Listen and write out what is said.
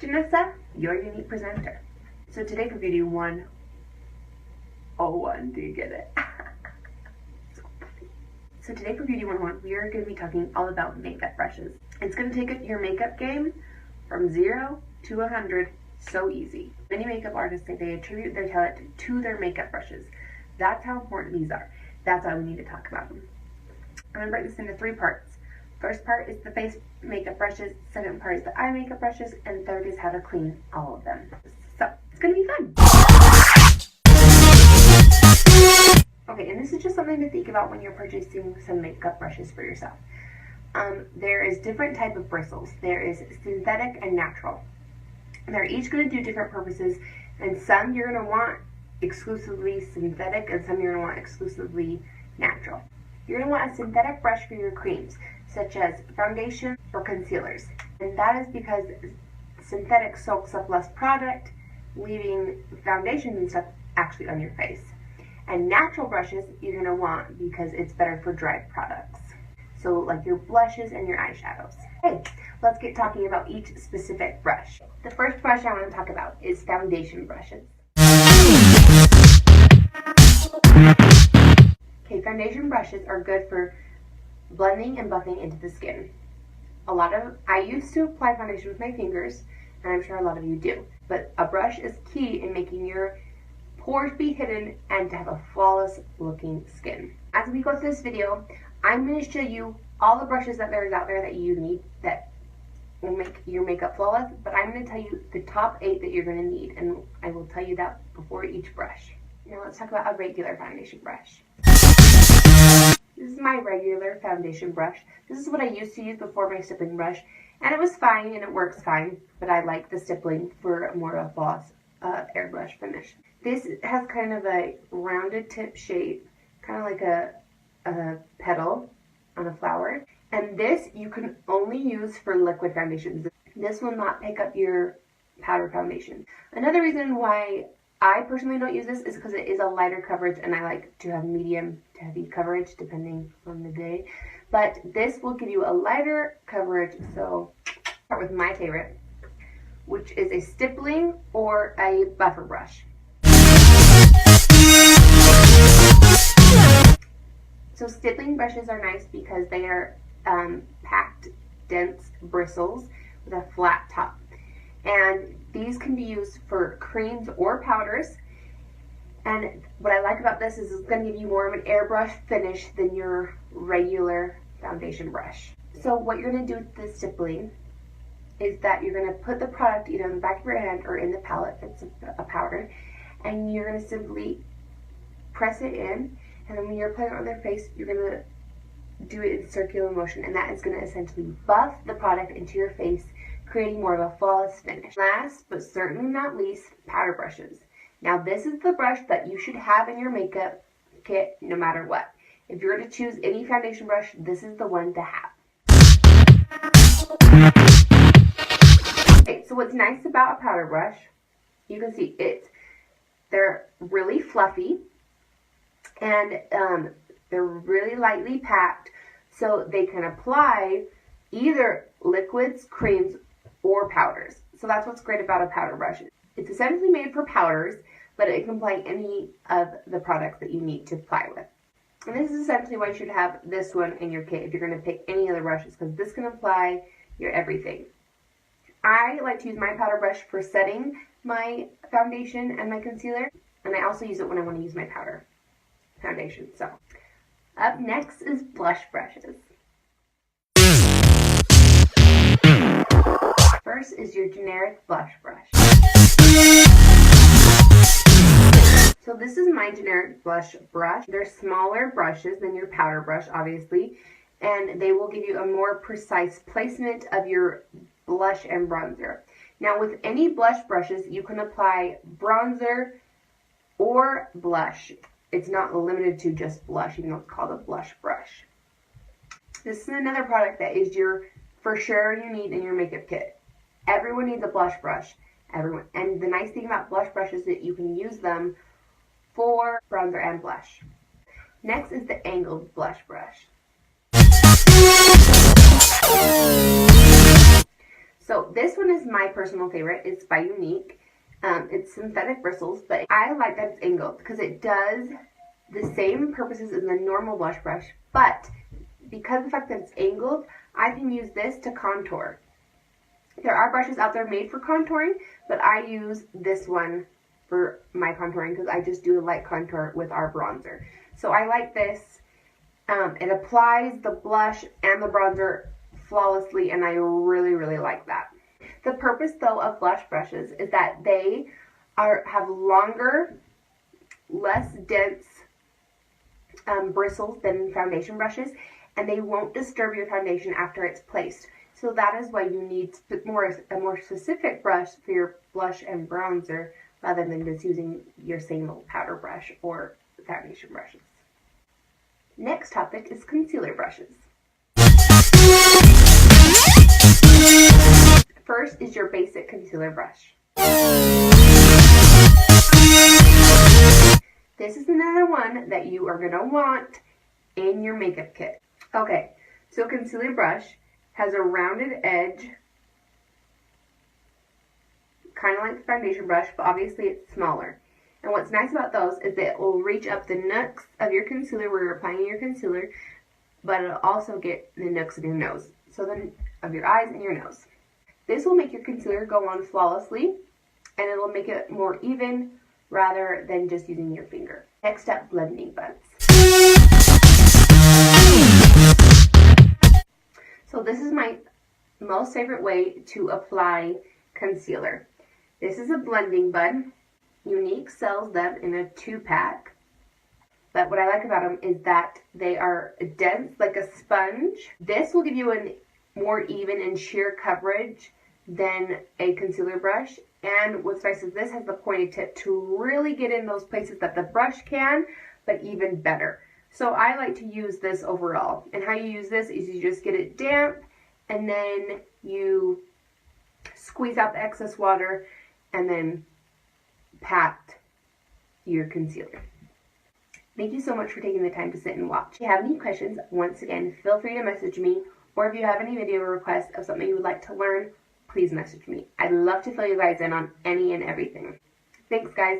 Janessa, your unique presenter. So today for video 101, do you get it? So today for video 101, we are going to be talking all about makeup brushes. It's going to take your makeup game from 0 to 100 so easy. Many makeup artists say they attribute their talent to their makeup brushes. That's how important these are. That's why we need to talk about them. I'm going to break this into 3 parts. First part is the face makeup brushes, second part is the eye makeup brushes, and third is how to clean all of them. So, it's going to be fun. Okay, and this is just something to think about when you're purchasing some makeup brushes for yourself. There is different type of bristles. There is synthetic and natural. They're each going to do different purposes, and some you're going to want exclusively synthetic, and some you're going to want exclusively natural. You're going to want a synthetic brush for your creams, such as foundation or concealers. And that is because synthetic soaks up less product, leaving foundation and stuff actually on your face. And natural brushes you're going to want because it's better for dry products. So like your blushes and your eyeshadows. Okay, let's get talking about each specific brush. The first brush I want to talk about is foundation brushes. Okay, foundation brushes are good for blending and buffing into the skin. I used to apply foundation with my fingers, and I'm sure a lot of you do. But a brush is key in making your pores be hidden and to have a flawless looking skin. As we go through this video, I'm going to show you all the brushes that there's out there that you need that will make your makeup flawless, but I'm going to tell you the top 8 that you're going to need, and I will tell you that before each brush. Now let's talk about a regular foundation brush. This is my regular foundation brush. This is what I used to use before my stippling brush, and it was fine and it works fine, but I like the stippling for more of a gloss airbrush finish. This has kind of a rounded tip shape, kind of like a petal on a flower, and this you can only use for liquid foundations. This will not pick up your powder foundation. Another reason why I personally don't use this is because it is a lighter coverage, and I like to have medium to heavy coverage depending on the day. But this will give you a lighter coverage, so start with my favorite, which is a stippling or a buffer brush. So stippling brushes are nice because they are packed, dense bristles with a flat top. And these can be used for creams or powders. And what I like about this is it's going to give you more of an airbrush finish than your regular foundation brush. So what you're going to do with the stippling is that you're going to put the product either in the back of your hand or in the palette if it's a powder, and you're going to simply press it in, and then when you're applying it on their face, you're going to do it in circular motion, and that is going to essentially buff the product into your face, creating more of a flawless finish. Last but certainly not least, powder brushes. Now this is the brush that you should have in your makeup kit no matter what. If you're to choose any foundation brush, this is the one to have. Okay, so what's nice about a powder brush, you can see they're really fluffy, and they're really lightly packed, so they can apply either liquids, creams, or powders. So that's what's great about a powder brush. It's essentially made for powders, but it can apply any of the products that you need to apply with. And this is essentially why you should have this one in your kit if you're going to pick any other brushes, because this can apply your everything. I like to use my powder brush for setting my foundation and my concealer, and I also use it when I want to use my powder foundation. So up next is blush brushes. First is your generic blush brush. So this is my generic blush brush. They're smaller brushes than your powder brush, obviously, and they will give you a more precise placement of your blush and bronzer. Now with any blush brushes, you can apply bronzer or blush. It's not limited to just blush, even though it's called a blush brush. This is another product that is for sure you need in your makeup kit. Everyone needs a blush brush. Everyone. And the nice thing about blush brushes is that you can use them for bronzer and blush. Next is the angled blush brush. So this one is my personal favorite. It's by Younique. It's synthetic bristles, but I like that it's angled because it does the same purposes as the normal blush brush, but because of the fact that it's angled, I can use this to contour. There are brushes out there made for contouring, but I use this one for my contouring because I just do a light contour with our bronzer. So I like this. It applies the blush and the bronzer flawlessly, and I really, really like that. The purpose, though, of blush brushes is that they have longer, less dense bristles than foundation brushes, and they won't disturb your foundation after it's placed. So that is why you need a more specific brush for your blush and bronzer rather than just using your same old powder brush or foundation brushes. Next topic is concealer brushes. First is your basic concealer brush. This is another one that you are going to want in your makeup kit. Okay, so a concealer brush has a rounded edge, kind of like the foundation brush, but obviously it's smaller. And what's nice about those is that it will reach up the nooks of your concealer where you're applying your concealer, but it'll also get the nooks of your nose, so then of your eyes and your nose. This will make your concealer go on flawlessly, and it'll make it more even rather than just using your finger. Next up, blending buds. So this is my most favorite way to apply concealer. This is a blending bud. Younique sells them in a 2-pack. But what I like about them is that they are dense like a sponge. This will give you a more even and sheer coverage than a concealer brush. And what's nice is this has the pointed tip to really get in those places that the brush can, but even better. So I like to use this overall. And how you use this is you just get it damp and then you squeeze out the excess water and then pat your concealer. Thank you so much for taking the time to sit and watch. If you have any questions, once again, feel free to message me. Or if you have any video requests of something you would like to learn, please message me. I'd love to fill you guys in on any and everything. Thanks, guys.